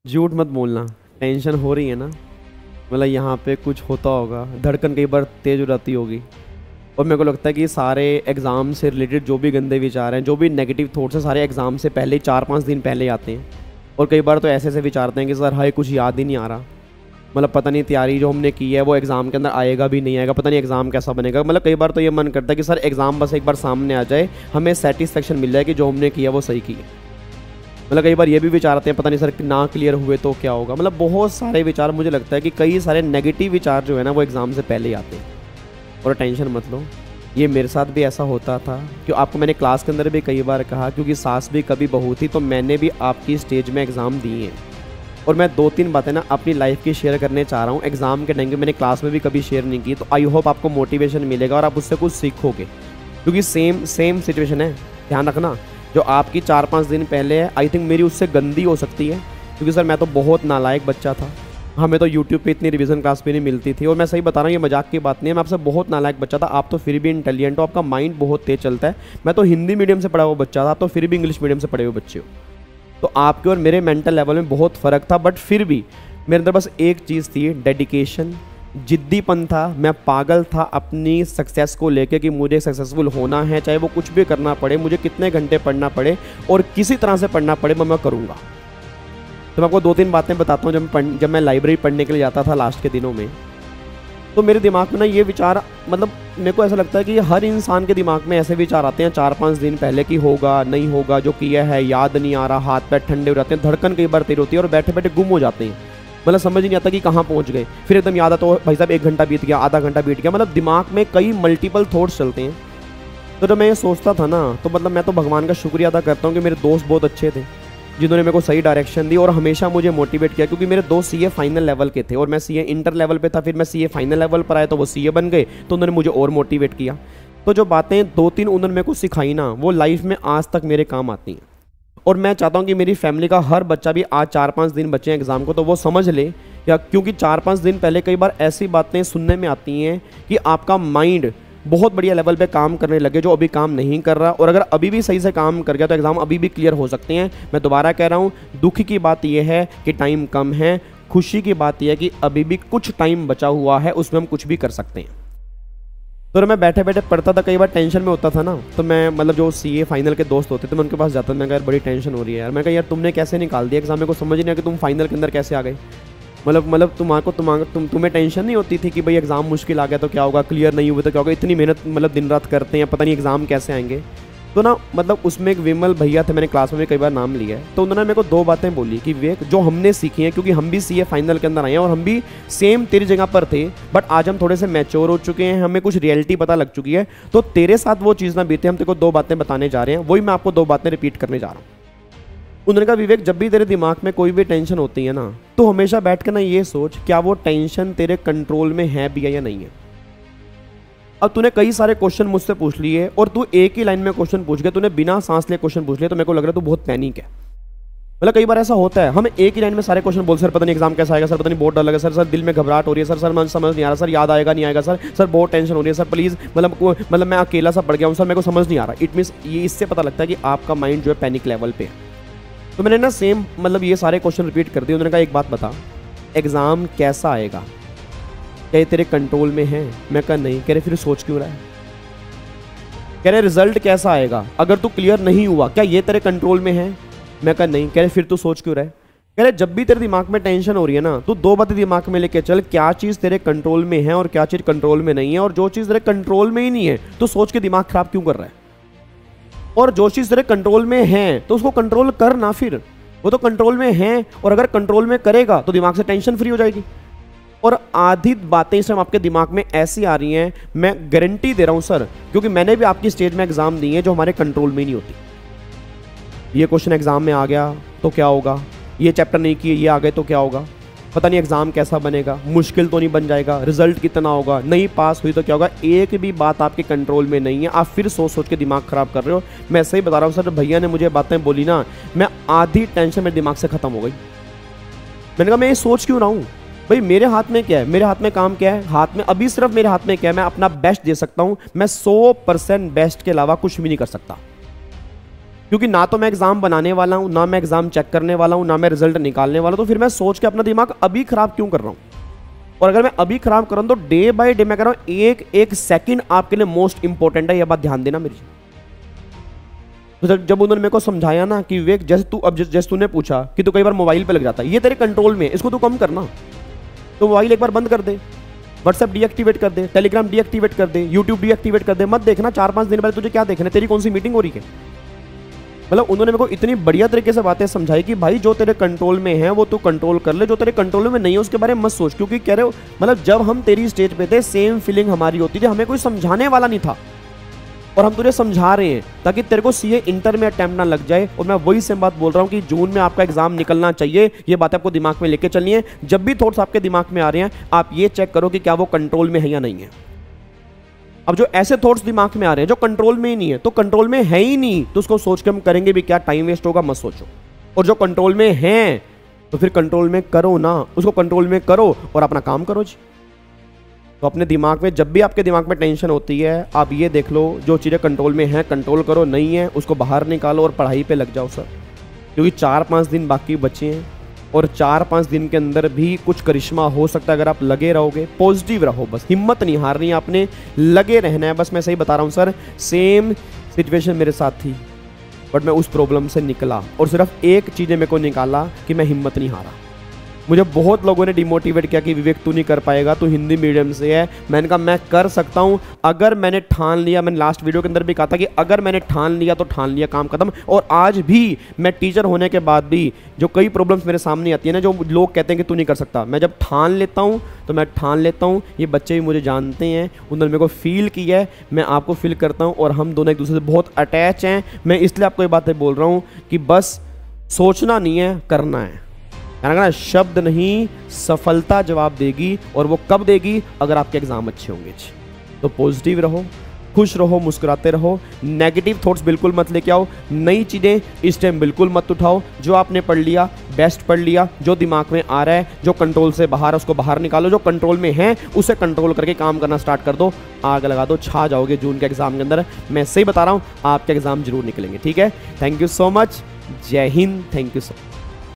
झूठ मत बोलना, टेंशन हो रही है ना। मतलब यहाँ पे कुछ होता होगा, धड़कन कई बार तेज हो जाती होगी। और मेरे को लगता है कि सारे एग्ज़ाम से रिलेटेड जो भी गंदे विचार हैं, जो भी नेगेटिव थॉट्स हैं, सारे एग्ज़ाम से पहले 4-5 दिन पहले आते हैं। और कई बार तो ऐसे ऐसे विचारते हैं कि सर हाय कुछ याद ही नहीं आ रहा। मतलब पता नहीं तैयारी जो हमने की है वो एग्ज़ाम के अंदर आएगा भी नहीं आएगा, पता नहीं एग्ज़ाम कैसा बनेगा। मतलब कई बार तो ये मन करता है कि सर एग्ज़ाम बस एक बार सामने आ जाए, हमें सेटिस्फेक्शन मिल जाए कि जो हमने किया वो सही किया। मतलब कई बार ये भी विचार आते हैं पता नहीं सर ना क्लियर हुए तो क्या होगा। मतलब बहुत सारे विचार, मुझे लगता है कि कई सारे नेगेटिव विचार जो है ना वो एग्ज़ाम से पहले ही आते हैं। और टेंशन मत लो, ये मेरे साथ भी ऐसा होता था। क्यों आपको मैंने क्लास के अंदर भी कई बार कहा, क्योंकि सास भी कभी बहू थी, तो मैंने भी आपकी स्टेज में एग्ज़ाम दिए हैं। और मैं 2-3 बातें ना अपनी लाइफ की शेयर करने चाह रहा हूँ एग्ज़ाम के टाइम की, मैंने क्लास में भी कभी शेयर नहीं की। तो आई होप आपको मोटिवेशन मिलेगा और आप उससे कुछ सीखोगे, क्योंकि सेम सिचुएशन है। ध्यान रखना, जो आपकी 4-5 दिन पहले है, आई थिंक मेरी उससे गंदी हो सकती है, क्योंकि सर मैं तो बहुत नालायक बच्चा था। हमें तो यूट्यूब पे इतनी रिवीजन क्लास भी नहीं मिलती थी। और मैं सही बता रहा हूँ, ये मजाक की बात नहीं है, मैं आपसे बहुत नालायक बच्चा था। आप तो फिर भी इंटेलिजेंट हो, आपका माइंड बहुत तेज चलता है। मैं तो हिंदी मीडियम से पढ़ा हुआ बच्चा था, आप तो फिर भी इंग्लिश मीडियम से पढ़े हुए बच्चे हो। तो आपके और मेरे मेंटल लेवल में बहुत फ़र्क था, बट फिर भी मेरे अंदर बस एक चीज़ थी, डेडिकेशन, जिद्दीपन था। मैं पागल था अपनी सक्सेस को लेके कि मुझे सक्सेसफुल होना है, चाहे वो कुछ भी करना पड़े, मुझे कितने घंटे पढ़ना पड़े और किसी तरह से पढ़ना पड़े, मैं करूँगा। तो मैं आपको 2-3 बातें बताता हूँ। जब मैं लाइब्रेरी पढ़ने के लिए जाता था लास्ट के दिनों में, तो मेरे दिमाग में ना ये विचार, मतलब मेरे को ऐसा लगता है कि हर इंसान के दिमाग में ऐसे विचार आते हैं 4-5 दिन पहले कि होगा नहीं होगा, जो किया है याद नहीं आ रहा, हाथ पैर ठंडे हो जाते हैं, धड़कन कई बार तेज होती है और बैठे बैठे गुम हो जाते हैं। मतलब समझ ही नहीं आता कि कहाँ पहुँच गए। फिर एकदम याद आता, तो भाई साहब 1 घंटा बीत गया, आधा घंटा बीत गया। मतलब दिमाग में कई मल्टीपल थॉट्स चलते हैं। तो जब मैं ये सोचता था ना, तो मतलब मैं तो भगवान का शुक्रिया अदा करता हूँ कि मेरे दोस्त बहुत अच्छे थे, जिन्होंने मेरे को सही डायरेक्शन दी और हमेशा मुझे मोटिवेट किया। क्योंकि मेरे दोस्त सीए फाइनल लेवल के थे और मैं सीए इंटर लेवल पे था, फिर मैं सीए फाइनल लेवल पर आया तो वो सीए बन गए, तो उन्होंने मुझे और मोटिवेट किया। तो जो बातें 2-3 उन्होंने मेरे को सिखाई ना, वो लाइफ में आज तक मेरे काम आती हैं। और मैं चाहता हूँ कि मेरी फैमिली का हर बच्चा भी, आज 4-5 दिन बचे हैं एग्ज़ाम को, तो वो समझ ले, या क्योंकि 4-5 दिन पहले कई बार ऐसी बातें सुनने में आती हैं कि आपका माइंड बहुत बढ़िया लेवल पे काम करने लगे जो अभी काम नहीं कर रहा, और अगर अभी भी सही से काम कर गया तो एग्ज़ाम अभी भी क्लियर हो सकते हैं। मैं दोबारा कह रहा हूँ, दुख की बात यह है कि टाइम कम है, खुशी की बात यह है कि अभी भी कुछ टाइम बचा हुआ है, उसमें हम कुछ भी कर सकते हैं। तो मैं बैठे बैठे पढ़ता था, कई बार टेंशन में होता था ना, तो मैं मतलब जो सीए फाइनल के दोस्त होते थे, मैं उनके पास जाता था। मैं कहा यार बड़ी टेंशन हो रही है यार। मैं कहा यार तुमने कैसे निकाल दिया एग्जाम, मेरे को समझ नहीं आया कि तुम फाइनल के अंदर कैसे आ गए। मतलब तुम्हें टेंशन नहीं होती थी कि भाई एग्ज़ाम मुश्किल आ गया तो क्या होगा, क्लियर नहीं हुए तो क्या होगा, इतनी मेहनत मतलब दिन रात करते हैं, पता नहीं एग्ज़ाम कैसे आएंगे। तो ना मतलब उसमें एक विमल भैया थे, मैंने क्लास में भी कई बार नाम लिया है, तो उन्होंने मेरे को 2 बातें बोली कि विवेक, जो हमने सीखी हैं, क्योंकि हम भी सीए फाइनल के अंदर आए हैं और हम भी सेम तेरी जगह पर थे, बट आज हम थोड़े से मैच्योर हो चुके हैं, हमें कुछ रियलिटी पता लग चुकी है, तो तेरे साथ वो चीज़ ना बीते। हम तेरे को 2 बातें बताने जा रहे हैं, वही मैं आपको 2 बातें रिपीट करने जा रहा हूँ। उन्होंने कहा विवेक, जब भी तेरे दिमाग में कोई भी टेंशन होती है ना, तो हमेशा बैठ कर ना ये सोच, क्या वो टेंशन तेरे कंट्रोल में है भी या नहीं है। अब तूने कई सारे क्वेश्चन मुझसे पूछ लिए और तू एक ही लाइन में क्वेश्चन पूछ गया, तूने बिना सांस लिए क्वेश्चन पूछ लिया, तो मेरे को लग रहा है तू बहुत पैनिक है। मतलब कई बार ऐसा होता है, हम एक ही लाइन में सारे क्वेश्चन बोल, सर पता नहीं एग्जाम कैसा आएगा, सर पता नहीं बहुत डर लगा, सर दिल में घबराहट हो रही है, सर मन समझ नहीं आ रहा, सर याद आएगा नहीं आएगा, सर बहुत टेंशन हो रही है, सर प्लीज़ मतलब मैं अकेला सा पड़ गया हूँ, सर मेरे को समझ नहीं आ रहा। इट मीन्स ये, इससे पता लगता है कि आपका माइंड जो है पैनिक लेवल पे है। तो मैंने ना सेम मतलब ये सारे क्वेश्चन रिपीट कर दिए। उन्होंने कहा एक बात बता, एग्ज़ाम कैसा आएगा, क्या ये तेरे कंट्रोल में है। मैं कहा नहीं। कह रहे फिर सोच क्यों रहा है। कह रहे रिजल्ट कैसा आएगा, अगर तू क्लियर नहीं हुआ, क्या ये तेरे कंट्रोल में है। मैं कहा नहीं। कह रहे फिर तू सोच क्यों रहा है। कह रहे जब भी तेरे दिमाग में टेंशन हो रही है ना, तो 2 बातें दिमाग में लेके चल, क्या चीज़ तेरे कंट्रोल में है और क्या चीज़ कंट्रोल में नहीं है, और जो चीज़ तेरे कंट्रोल में ही नहीं है तो सोच के दिमाग खराब क्यों कर रहा है, और जो चीज़ तेरे कंट्रोल में है तो उसको कंट्रोल कर ना। फिर वो तो कंट्रोल में है, और अगर कंट्रोल में करेगा तो दिमाग से टेंशन फ्री हो जाएगी। और आधी बातें इस टाइम आपके दिमाग में ऐसी आ रही हैं, मैं गारंटी दे रहा हूं सर, क्योंकि मैंने भी आपकी स्टेज में एग्जाम दी है जो हमारे कंट्रोल में नहीं होती। ये क्वेश्चन एग्जाम में आ गया तो क्या होगा, ये चैप्टर नहीं किए ये आ गए तो क्या होगा, पता नहीं एग्जाम कैसा बनेगा, मुश्किल तो नहीं बन जाएगा, रिजल्ट कितना होगा, नहीं पास हुई तो क्या होगा। एक भी बात आपके कंट्रोल में नहीं है, आप फिर सोच सोच के दिमाग खराब कर रहे हो। मैं सही बता रहा हूँ सर, भैया ने मुझे बातें बोली ना, मैं आधी टेंशन मेरे दिमाग से खत्म हो गई। मैंने कहा मैं ये सोच क्यों रहा हूँ भाई, मेरे हाथ में क्या है, मेरे हाथ में काम क्या है, हाथ में अभी सिर्फ मेरे हाथ में क्या है, मैं अपना बेस्ट दे सकता हूँ। मैं 100% बेस्ट के अलावा कुछ भी नहीं कर सकता। क्योंकि ना तो मैं एग्जाम बनाने वाला हूँ, ना मैं एग्जाम चेक करने वाला हूँ, ना मैं रिजल्ट निकालने वाला हूँ, तो फिर मैं सोच के अपना दिमाग अभी खराब क्यों कर रहा हूँ। और अगर मैं अभी खराब कर रहा हूँ तो डे बाय डे मैं कह रहा हूँ एक एक सेकंड आपके लिए मोस्ट इंपॉर्टेंट है, यह बात ध्यान देना मेरी। तो जब उन्होंने मेरे को समझाया ना कि विवेक जैसे तू अब जैसे तूने पूछा कि तू कई बार मोबाइल पे लग जाता है, ये तेरे कंट्रोल में, इसको तू कम करना। तो मोबाइल एक बार बंद कर दे, व्हाट्सएप डीएक्टिवेट कर दे, टेलीग्राम डीएक्टिवेट कर दे, यूट्यूब डीएक्टिवेट कर दे, मत देखना। 4-5 दिन पहले तुझे क्या देखना है, तेरी कौन सी मीटिंग हो रही है। मतलब उन्होंने मेरे को इतनी बढ़िया तरीके से बातें समझाई कि भाई जो तेरे कंट्रोल में है वो तू कंट्रोल कर ले, जो तेरे कंट्रोल में नहीं है उसके बारे में मत सोच। क्योंकि कह रहे हो मतलब जब हम तेरी स्टेज पे थे सेम फीलिंग हमारी होती थी, हमें कोई समझाने वाला नहीं था और हम तुझे समझा रहे हैं ताकि तेरे को सीए इंटर में अटेम्प्ट ना लग जाए। और मैं वही सेम बात बोल रहा हूँ कि जून में आपका एग्जाम निकलना चाहिए, ये बात आपको दिमाग में लेके चलनी है। जब भी थॉट्स आपके दिमाग में आ रहे हैं आप ये चेक करो कि क्या वो कंट्रोल में है या नहीं है। अब जो ऐसे थॉट्स दिमाग में आ रहे हैं जो कंट्रोल में ही नहीं है, तो कंट्रोल में है ही नहीं तो उसको सोच के हम करेंगे भी क्या, टाइम वेस्ट होगा, मत सोचो। और जो कंट्रोल में है तो फिर कंट्रोल में करो ना, उसको कंट्रोल में करो और अपना काम करो जी। तो अपने दिमाग में जब भी आपके दिमाग में टेंशन होती है आप ये देख लो, जो चीज़ें कंट्रोल में है कंट्रोल करो, नहीं है उसको बाहर निकालो और पढ़ाई पे लग जाओ सर। क्योंकि 4-5 दिन बाकी बचे हैं और 4-5 दिन के अंदर भी कुछ करिश्मा हो सकता है अगर आप लगे रहोगे। पॉजिटिव रहो, बस हिम्मत नहीं हारनी है आपने, लगे रहना है बस। मैं सही बता रहा हूँ सर, सेम सिचुएशन मेरे साथ थी बट मैं उस प्रॉब्लम से निकला और सिर्फ एक चीज़ ने मेरे को निकाला कि मैं हिम्मत नहीं हारा। मुझे बहुत लोगों ने डिमोटिवेट किया कि विवेक तू नहीं कर पाएगा, तू हिंदी मीडियम से है। मैंने कहा मैं कर सकता हूँ अगर मैंने ठान लिया। मैंने लास्ट वीडियो के अंदर भी कहा था कि अगर मैंने ठान लिया तो ठान लिया, काम खत्म। और आज भी मैं टीचर होने के बाद भी जो कई प्रॉब्लम्स मेरे सामने आती है ना, जो लोग कहते हैं कि तू नहीं कर सकता, मैं जब ठान लेता हूँ तो मैं ठान लेता हूँ। ये बच्चे भी मुझे जानते हैं, उन्होंने मेरे को फील किया है, मैं आपको फील करता हूँ और हम दोनों एक दूसरे से बहुत अटैच हैं। मैं इसलिए आपको ये बातें बोल रहा हूँ कि बस सोचना नहीं है, करना है। ना शब्द नहीं, सफलता जवाब देगी। और वो कब देगी, अगर आपके एग्जाम अच्छे होंगे। तो पॉजिटिव रहो, खुश रहो, मुस्कुराते रहो, नेगेटिव थॉट्स बिल्कुल मत लेके आओ, नई चीज़ें इस टाइम बिल्कुल मत उठाओ। जो आपने पढ़ लिया बेस्ट पढ़ लिया, जो दिमाग में आ रहा है, जो कंट्रोल से बाहर है उसको बाहर निकालो, जो कंट्रोल में है उसे कंट्रोल करके काम करना स्टार्ट कर दो। आग लगा दो, छा जाओगे जून के एग्जाम के अंदर। मैं सही बता रहा हूँ, आपके एग्जाम जरूर निकलेंगे। ठीक है, थैंक यू सो मच, जय Hind, thank you so much.